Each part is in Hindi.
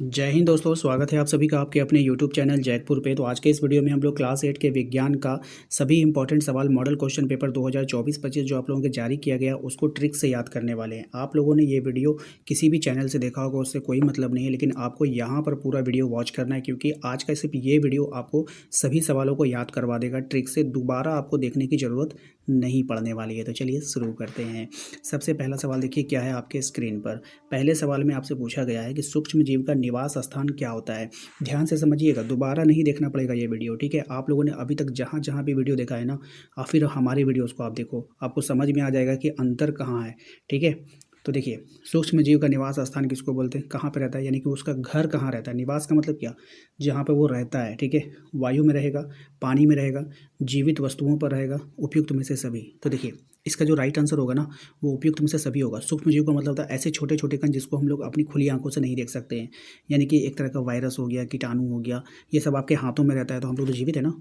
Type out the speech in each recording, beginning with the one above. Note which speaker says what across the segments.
Speaker 1: जय हिंद दोस्तों, स्वागत है आप सभी का आपके अपने YouTube चैनल जैकपुर पे। तो आज के इस वीडियो में हम लोग क्लास 8 के विज्ञान का सभी इंपॉर्टेंट सवाल मॉडल क्वेश्चन पेपर 2024-25 जो आप लोगों के जारी किया गया उसको ट्रिक से याद करने वाले हैं। आप लोगों ने ये वीडियो किसी भी चैनल से देखा होगा उससे कोई मतलब नहीं है, लेकिन आपको यहाँ पर पूरा वीडियो वॉच करना है क्योंकि आज का सिर्फ ये वीडियो आपको सभी सवालों को याद करवा देगा ट्रिक से। दोबारा आपको देखने की ज़रूरत नहीं पड़ने वाली है। तो चलिए शुरू करते हैं। सबसे पहला सवाल देखिए क्या है आपके स्क्रीन पर। पहले सवाल में आपसे पूछा गया है कि सूक्ष्म जीव का निवास स्थान क्या होता है। ध्यान से समझिएगा, दोबारा नहीं देखना पड़ेगा ये वीडियो, ठीक है। आप लोगों ने अभी तक जहाँ जहाँ भी वीडियो देखा है ना, और फिर हमारी वीडियोस को आप देखो, आपको समझ में आ जाएगा कि अंतर कहाँ है, ठीक है। तो देखिए, सूक्ष्म जीव का निवास स्थान किसको बोलते हैं, कहाँ पर रहता है, यानी कि उसका घर कहाँ रहता है। निवास का मतलब क्या, जहाँ पर वो रहता है, ठीक है। वायु में रहेगा, पानी में रहेगा, जीवित वस्तुओं पर रहेगा, उपयुक्त में से सभी। तो देखिए, इसका जो राइट आंसर होगा ना वो उपयुक्त में से सभी होगा। सूक्ष्म जीव का मतलब होता है ऐसे छोटे छोटे कण जिसको हम लोग अपनी खुली आंखों से नहीं देख सकते हैं, यानी कि एक तरह का वायरस हो गया, कीटाणु हो गया, ये सब आपके हाथों में रहता है तो हम लोग तो जीवित है ना।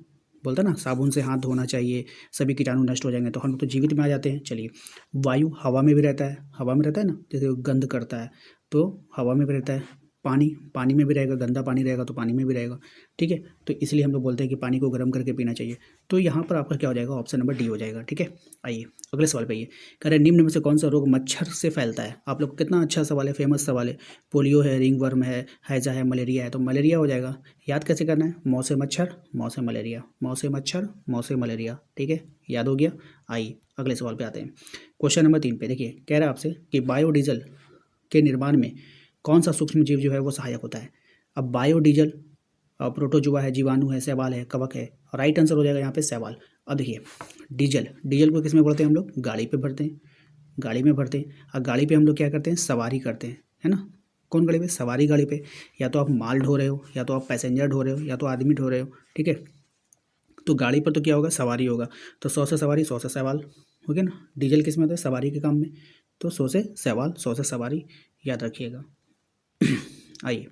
Speaker 1: बोलता ना साबुन से हाथ धोना चाहिए, सभी कीटाणु नष्ट हो जाएंगे, तो हम लोग तो जीवित में आ जाते हैं। चलिए, वायु हवा में भी रहता है, हवा में रहता है ना, जैसे वो गंध करता है तो हवा में भी रहता है। पानी, पानी में भी रहेगा, गंदा पानी रहेगा तो पानी में भी रहेगा, ठीक है। तो इसलिए हम लोग बोलते हैं कि पानी को गर्म करके पीना चाहिए। तो यहाँ पर आपका क्या हो जाएगा, ऑप्शन नंबर डी हो जाएगा, ठीक है। आइए अगले सवाल पे। ये कह रहे हैं निम्न में से कौन सा रोग मच्छर से फैलता है। आप लोग कितना अच्छा सवाल है, फेमस सवाल है। पोलियो है, रिंगवर्म है, हैजा है, मलेरिया है, तो मलेरिया हो जाएगा। याद कैसे करना है, मौ से मच्छर, मौ से मलेरिया, मौ से मच्छर, मौ से मलेरिया, ठीक है, याद हो गया। आइए अगले सवाल पे आते हैं। क्वेश्चन नंबर 3 पे देखिए, कह रहा है आपसे कि बायोडीजल के निर्माण में कौन सा सूक्ष्म जीव जो है वो सहायक होता है। अब बायोडीजल, प्रोटोजुआ है, जीवाणु है, शैवाल है, कवक है। राइट आंसर हो जाएगा यहाँ पे शैवाल। अब देखिए, डीजल, डीजल को किस में भरते हैं हम लोग, गाड़ी पे भरते हैं, गाड़ी में भरते हैं। और गाड़ी पे हम लोग क्या करते हैं, सवारी करते हैं, है ना। कौन गाड़ी पे, सवारी गाड़ी पे। या तो आप माल ढो रहे हो, या तो आप पैसेंजर ढो रहे हो, या तो आदमी ढो रहे हो, ठीक है। तो गाड़ी पर तो क्या होगा, सवारी होगा। तो 100 से सवारी, 100 से सवाल, हो गया ना। डीजल किस में होता है, सवारी के काम में। तो 100 से सवाल, 100 से सवारी, याद रखिएगा। आइए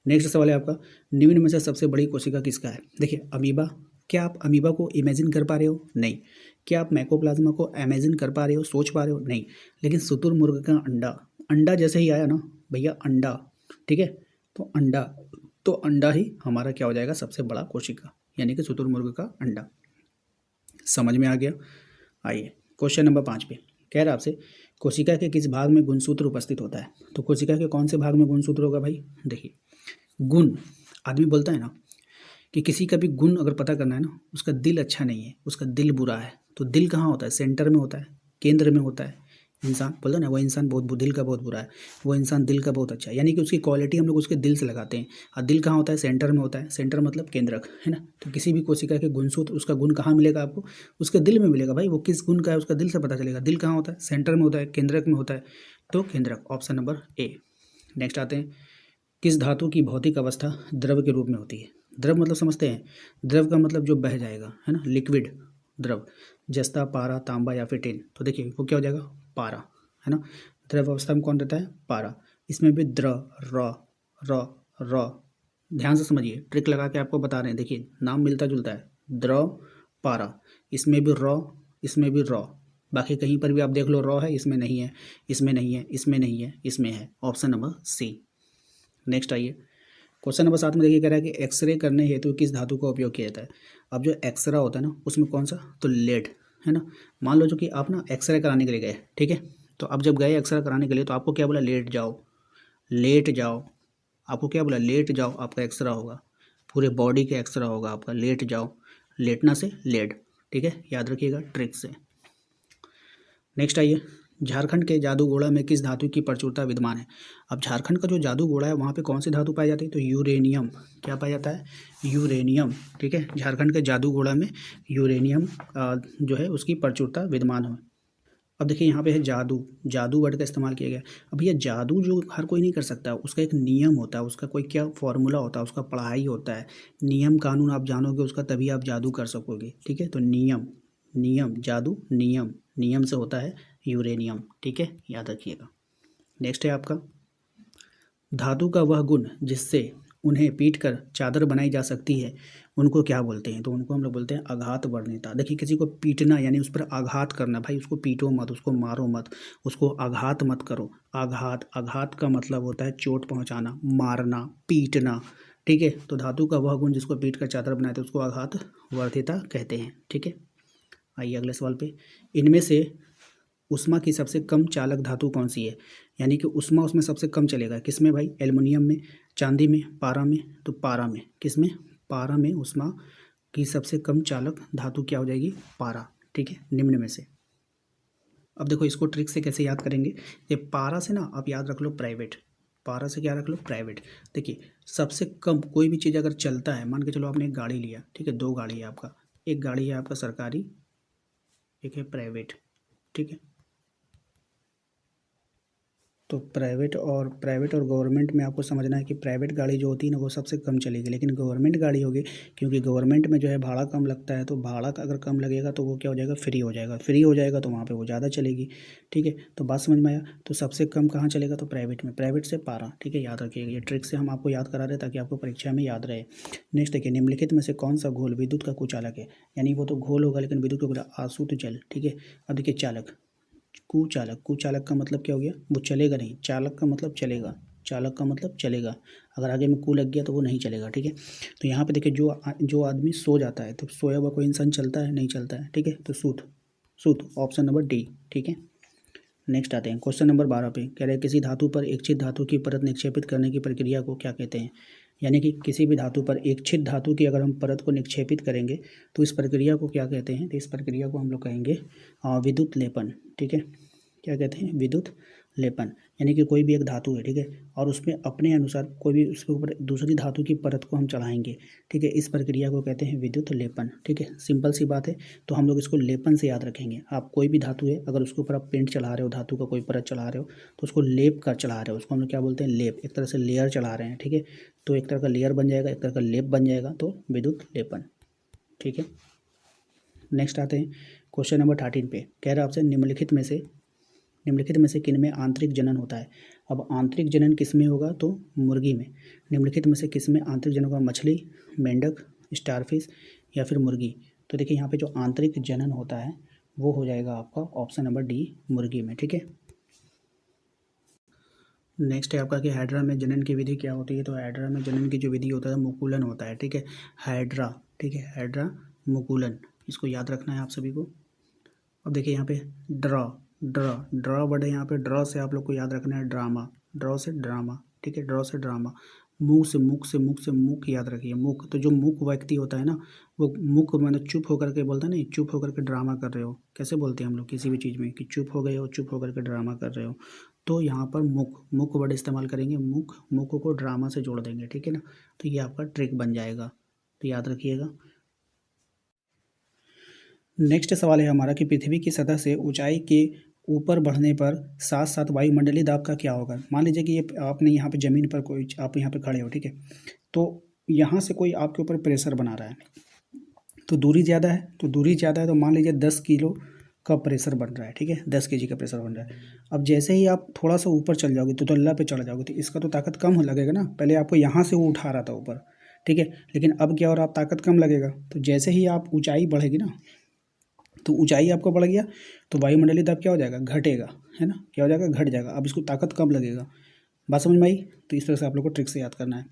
Speaker 1: नेक्स्ट सवाल है आपका, निम्न में से सबसे बड़ी कोशिका किसका है। देखिए, अमीबा। क्या आप अमीबा को इमेजिन कर पा रहे हो, नहीं। क्या आप मैकोप्लाज्मा को इमेजिन कर पा रहे हो, सोच पा रहे हो, नहीं। लेकिन शुतुरमुर्ग का अंडा, अंडा जैसे ही आया ना भैया, अंडा, ठीक है। तो अंडा, तो अंडा ही हमारा क्या हो जाएगा, सबसे बड़ा कोशिका, यानी कि शुतुरमुर्ग का अंडा। समझ में आ गया। आइए क्वेश्चन नंबर 5 पे, कह रहा है आपसे कोशिका के किस भाग में गुणसूत्र उपस्थित होता है। तो कोशिका के कौन से भाग में गुणसूत्र होगा भाई, देखिए गुण, आदमी बोलता है ना कि किसी का भी गुण अगर पता करना है ना, उसका दिल अच्छा नहीं है, उसका दिल बुरा है, तो दिल कहाँ होता है, सेंटर में होता है, केंद्र में होता है। इंसान बोलता है ना, वो इंसान बहुत दिल का बहुत बुरा है, वो इंसान दिल का बहुत अच्छा है, यानी कि उसकी क्वालिटी हम लोग उसके दिल से लगाते हैं। और दिल कहाँ होता है, सेंटर में होता है, सेंटर मतलब केंद्रक, है ना। तो किसी भी कोशिका के गुणसूत्र, उसका गुण कहाँ मिलेगा आपको, उसके दिल में मिलेगा भाई। वो किस गुण का है उसका दिल से पता चलेगा। दिल कहाँ होता है, सेंटर में होता है, केंद्रक में होता है, तो केंद्रक, ऑप्शन नंबर ए। नेक्स्ट आते हैं, किस धातु की भौतिक अवस्था द्रव के रूप में होती है। द्रव मतलब समझते हैं, द्रव का मतलब जो बह जाएगा, है ना, लिक्विड द्रव, जस्ता, पारा, तांबा या फिर टिन। तो देखिए वो क्या हो जाएगा, पारा, है ना। द्रव अवस्था में कौन रहता है, पारा। इसमें भी द्र, र, र, र, ध्यान से समझिए, ट्रिक लगा के आपको बता रहे हैं। देखिए नाम मिलता जुलता है, द्रव, पारा, इसमें भी र, इसमें भी र। बाकी कहीं पर भी आप देख लो र है, इसमें नहीं है, इसमें नहीं है, इसमें नहीं है, इसमें है, ऑप्शन नंबर सी। नेक्स्ट आइए, क्वेश्चन नंबर 7 में देखिए, कह रहा है कि एक्सरे करने हेतु किस धातु का उपयोग किया जाता है। अब जो एक्सरा होता है ना, उसमें कौन सा, तो लेड, है ना। मान लो जो कि आप ना एक्सरे कराने के लिए गए, ठीक है। तो अब जब गए एक्सरे कराने के लिए, तो आपको क्या बोला, लेट जाओ, लेट जाओ। आपको क्या बोला, लेट जाओ, आपका एक्सरा होगा, पूरे बॉडी का एक्सरा होगा आपका, लेट जाओ, लेटना से लेड, ठीक है, याद रखिएगा ट्रिक से। नेक्स्ट आइए, झारखंड के जादूगोड़ा में किस धातु की प्रचुरता विद्यमान है। अब झारखंड का जो जादूगोड़ा है वहाँ पे कौन सी धातु पाई जाती है, तो यूरेनियम। क्या पाया जाता है, यूरेनियम, ठीक है। झारखंड के जादूगोड़ा में यूरेनियम जो है उसकी प्रचुरता विद्यमान है। अब देखिए यहाँ पे है जादू, जादू वर्ड का इस्तेमाल किया गया। अब ये जादू जो हर कोई नहीं कर सकता, उसका एक नियम होता है, उसका कोई क्या फॉर्मूला होता है, उसका पढ़ाई होता है, नियम कानून आप जानोगे उसका, तभी आप जादू कर सकोगे, ठीक है। तो नियम, नियम, जादू नियम, नियम से होता है यूरेनियम, ठीक है, याद रखिएगा। नेक्स्ट है आपका, धातु का वह गुण जिससे उन्हें पीट कर चादर बनाई जा सकती है, उनको क्या बोलते हैं? तो उनको हम लोग बोलते हैं आघात वर्णिता। देखिए किसी को पीटना यानी उस पर आघात करना, भाई उसको पीटो मत, उसको मारो मत, उसको आघात मत करो। आघात, आघात का मतलब होता है चोट पहुंचाना, मारना, पीटना, ठीक है। तो धातु का वह गुण जिसको पीट कर चादर बनाए थे उसको आघात वर्धिता कहते हैं, ठीक है। आइए अगले सवाल पे, इनमें से उष्मा की सबसे कम चालक धातु कौन सी है? यानी कि उष्मा उसमें सबसे कम चलेगा किसमें भाई? एल्युमिनियम में, चांदी में, पारा में। तो पारा में, किसमें? पारा में उष्मा की सबसे कम चालक धातु क्या हो जाएगी? पारा, ठीक है, निम्न में से। अब देखो इसको ट्रिक से कैसे याद करेंगे, ये पारा से ना आप याद रख लो प्राइवेट, पारा से क्या रख लो? प्राइवेट। देखिए सबसे कम कोई भी चीज़ अगर चलता है, मान के चलो आपने एक गाड़ी लिया, ठीक है, दो गाड़ी है आपका, एक गाड़ी है आपका सरकारी, एक है प्राइवेट, ठीक है। तो प्राइवेट और गवर्नमेंट में आपको समझना है कि प्राइवेट गाड़ी जो होती है ना वो सबसे कम चलेगी, लेकिन गवर्नमेंट गाड़ी होगी, क्योंकि गवर्नमेंट में जो है भाड़ा कम लगता है, तो भाड़ा का अगर कम लगेगा तो वो क्या हो जाएगा? फ्री हो जाएगा, फ्री हो जाएगा तो वहाँ पे वो ज़्यादा चलेगी, ठीक है। तो बात समझ में आया? तो सबसे कम कहाँ चलेगा? तो प्राइवेट में, प्राइवेट से पारा, ठीक है, याद रखिएगा। ये ट्रिक से हम आपको याद करा रहे हैं ताकि आपको परीक्षा में याद रहे। नेक्स्ट देखिए, निम्नलिखित में से कौन सा घोल विद्युत का कुचालक है? यानी वो तो घोल होगा लेकिन विद्युत का बोला आसूत जल, ठीक है। अब देखिए चालक, कुचालक, कुचालक का मतलब क्या हो गया? वो चलेगा नहीं, चालक का मतलब चलेगा, चालक का मतलब चलेगा, अगर आगे में कू लग गया तो वो नहीं चलेगा, ठीक है। तो यहाँ पे देखिए जो आदमी सो जाता है, तो सोया हुआ कोई इंसान चलता है? नहीं चलता है, ठीक है। तो सूत, सूत ऑप्शन नंबर डी, ठीक है। नेक्स्ट आते हैं क्वेश्चन नंबर 12 पे, कह रहे हैं किसी धातु पर इच्छित धातु की परत निक्षेपित करने की प्रक्रिया को क्या कहते हैं? यानी कि किसी भी धातु पर इच्छित धातु की अगर हम परत को निक्षेपित करेंगे तो इस प्रक्रिया को क्या कहते हैं? तो इस प्रक्रिया को हम लोग कहेंगे विद्युत लेपन, ठीक है। क्या कहते हैं? विद्युत लेपन। यानी कि कोई भी एक धातु है, ठीक है, और उसमें अपने अनुसार कोई भी उसके ऊपर दूसरी धातु की परत को हम चढ़ाएंगे, ठीक है, इस प्रक्रिया को कहते हैं विद्युत लेपन, ठीक है। सिंपल सी बात है, तो हम लोग इसको लेपन से याद रखेंगे। आप कोई भी धातु है अगर उसके ऊपर आप पेंट चढ़ा रहे हो, धातु का कोई परत चढ़ा रहे हो, तो उसको लेप कर चढ़ा रहे हो, उसको हम लोग क्या बोलते हैं? लेप, एक तरह से लेयर चढ़ा रहे हैं, ठीक है। तो एक तरह का लेयर बन जाएगा, एक तरह का लेप बन जाएगा, तो विद्युत लेपन, ठीक है। नेक्स्ट आते हैं क्वेश्चन नंबर 13 पे, कह रहा है आपसे निम्नलिखित में से किन में आंतरिक जनन होता है? अब आंतरिक जनन किस में होगा? तो मुर्गी में। निम्नलिखित में से किस में आंतरिक जनन होगा? मछली, मेंढक, स्टारफिश या फिर मुर्गी? तो देखिए यहाँ पे जो आंतरिक जनन होता है वो हो जाएगा आपका ऑप्शन नंबर डी, मुर्गी में, ठीक है। नेक्स्ट है आपका कि हाइड्रा में जनन की विधि क्या होती है? तो हाइड्रा में जनन की जो विधि होता है मुकुलन होता है, ठीक है। हाइड्रा, ठीक है, हाइड्रा मुकुलन, इसको याद रखना है आप सभी को। अब देखिए यहाँ पे ड्रा, ड्रा वर्ड है यहाँ पे, ड्रा से आप लोग को याद रखना है ड्रामा, ड्रॉ से ड्रामा, ठीक है, ड्रॉ से ड्रामा। मुख से मुख याद रखिए, मुख, तो जो मुख व्यक्ति होता है ना वो मुख मतलब चुप होकर के बोलता है ना, चुप होकर के ड्रामा कर रहे हो, कैसे बोलते हैं हम लोग किसी भी चीज़ में कि चुप हो गए हो, चुप होकर के ड्रामा कर रहे हो। तो यहाँ पर मुख वर्ड इस्तेमाल करेंगे, मुख को ड्रामा से जोड़ देंगे, ठीक है ना। तो ये आपका ट्रिक बन जाएगा, तो याद रखिएगा। नेक्स्ट सवाल है हमारा कि पृथ्वी की सतह से ऊंचाई के ऊपर बढ़ने पर साथ साथ वायुमंडलीय दाब का क्या होगा? मान लीजिए कि ये आपने यहाँ पे ज़मीन पर कोई, आप यहाँ पे खड़े हो, ठीक है, तो यहाँ से कोई आपके ऊपर प्रेशर बना रहा है, तो दूरी ज़्यादा है, तो मान लीजिए 10 किलो का प्रेशर बन रहा है, ठीक है, 10 केजी का प्रेशर बन रहा है। अब जैसे ही आप थोड़ा सा ऊपर चल जाओगे तो तल्ला पे चढ़ जाओगे, तो इसका तो ताकत कम हो लगेगा ना, पहले आपको यहाँ से वो उठा रहा था ऊपर, ठीक है, लेकिन अब क्या हो रहा है, आप ताकत कम लगेगा, तो जैसे ही आप ऊंचाई बढ़ेगी ना, तो ऊंचाई आपको बढ़ गया तो वायुमंडलीय दाब क्या हो जाएगा? घटेगा, है ना, क्या हो जाएगा? घट जाएगा। अब इसको ताकत कम लगेगा, बात समझ में आई? तो इस तरह से आप लोग को ट्रिक से याद करना है।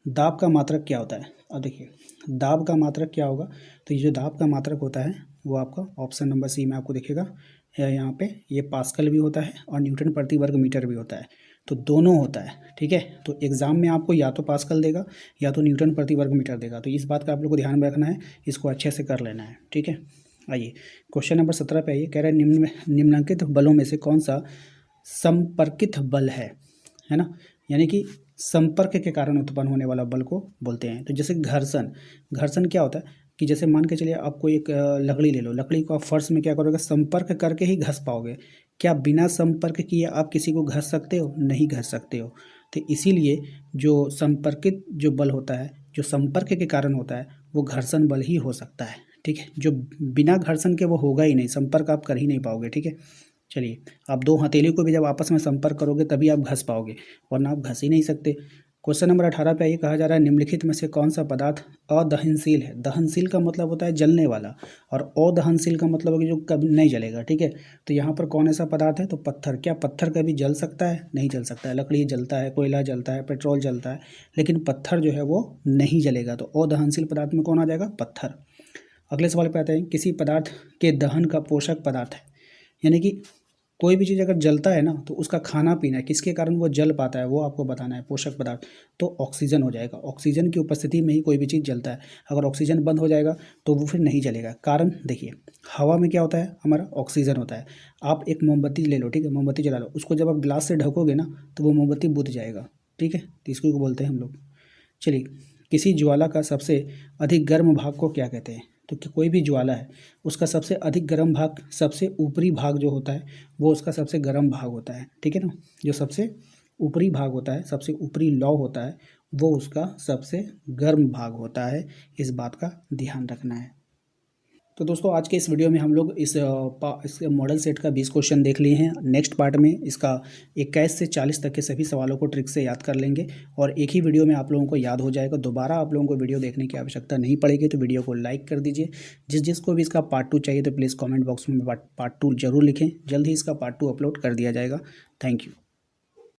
Speaker 1: दाब का मात्रक क्या होता है? अब देखिए दाब का मात्रक क्या होगा, तो ये जो दाब का मात्रक होता है वो आपका ऑप्शन नंबर सी में आपको दिखेगा, यहाँ पे ये पास्कल भी होता है और न्यूटन प्रति वर्ग मीटर भी होता है, तो दोनों होता है, ठीक है। तो एग्जाम में आपको या तो पास्कल देगा या तो न्यूटन प्रति वर्ग मीटर देगा, तो इस बात का आप लोग को ध्यान में रखना है, इसको अच्छे से कर लेना है, ठीक है। आइए क्वेश्चन नंबर 17 पे आइए, कह रहे हैं निम्नलिखित बलों में से कौन सा संपर्कित बल है ना, यानी कि संपर्क के कारण उत्पन्न होने वाला बल को बोलते हैं। तो जैसे घर्षण, घर्षण क्या होता है कि जैसे मान के चलिए आपको एक लकड़ी ले लो, लकड़ी को आप फर्श में क्या करोगे? संपर्क करके ही घस पाओगे, क्या बिना संपर्क किए आप किसी को घस सकते हो? नहीं घस सकते हो। तो इसीलिए जो संपर्कित जो बल होता है, जो संपर्क के कारण होता है, वो घर्षण बल ही हो सकता है, ठीक है। जो बिना घर्षण के वो होगा ही नहीं, संपर्क आप कर ही नहीं पाओगे, ठीक है। चलिए, आप दो हथेली को भी जब आपस में संपर्क करोगे तभी आप घस पाओगे, वरना आप घस ही नहीं सकते। क्वेश्चन नंबर 18 पे ये कहा जा रहा है निम्नलिखित में से कौन सा पदार्थ अदहनशील है। दहनशील का मतलब होता है जलने वाला, और अदहनशील का मतलब है कि जो कभी नहीं जलेगा। ठीक है, तो यहाँ पर कौन ऐसा पदार्थ है, तो पत्थर। क्या पत्थर कभी जल सकता है? नहीं जल सकता है। लकड़ी जलता है, कोयला जलता है, पेट्रोल जलता है, लेकिन पत्थर जो है वो नहीं जलेगा। तो अदहनशील पदार्थ में कौन आ जाएगा? पत्थर। अगले सवाल पे आते हैं, किसी पदार्थ के दहन का पोषक पदार्थ है, यानी कि कोई भी चीज़ अगर जलता है ना तो उसका खाना पीना है, किसके कारण वो जल पाता है वो आपको बताना है। पोषक पदार्थ तो ऑक्सीजन हो जाएगा। ऑक्सीजन की उपस्थिति में ही कोई भी चीज़ जलता है। अगर ऑक्सीजन बंद हो जाएगा तो वो फिर नहीं जलेगा। कारण देखिए, हवा में क्या होता है, हमारा ऑक्सीजन होता है। आप एक मोमबत्ती ले लो, ठीक है, मोमबत्ती जला लो, उसको जब आप ग्लास से ढकोगे ना तो वो मोमबत्ती बुझ जाएगा। ठीक है, तो इसको बोलते हैं हम लोग। चलिए, किसी ज्वाला का सबसे अधिक गर्म भाग को क्या कहते हैं? तो कि कोई भी ज्वाला है उसका सबसे अधिक गर्म भाग, सबसे ऊपरी भाग जो होता है वो उसका सबसे गर्म भाग होता है। ठीक है ना, जो सबसे ऊपरी भाग होता है, सबसे ऊपरी लौ होता है, वो उसका सबसे गर्म भाग होता है। इस बात का ध्यान रखना है। तो दोस्तों, आज के इस वीडियो में हम लोग इस मॉडल सेट का 20 क्वेश्चन देख लिए हैं। नेक्स्ट पार्ट में इसका 21 से 40 तक के सभी सवालों को ट्रिक से याद कर लेंगे, और एक ही वीडियो में आप लोगों को याद हो जाएगा। दोबारा आप लोगों को वीडियो देखने की आवश्यकता नहीं पड़ेगी। तो वीडियो को लाइक कर दीजिए। जिसको भी इसका पार्ट 2 चाहिए तो प्लीज़ कॉमेंट बॉक्स में पार्ट 2 जरूर लिखें। जल्द ही इसका पार्ट 2 अपलोड कर दिया जाएगा। Thank you.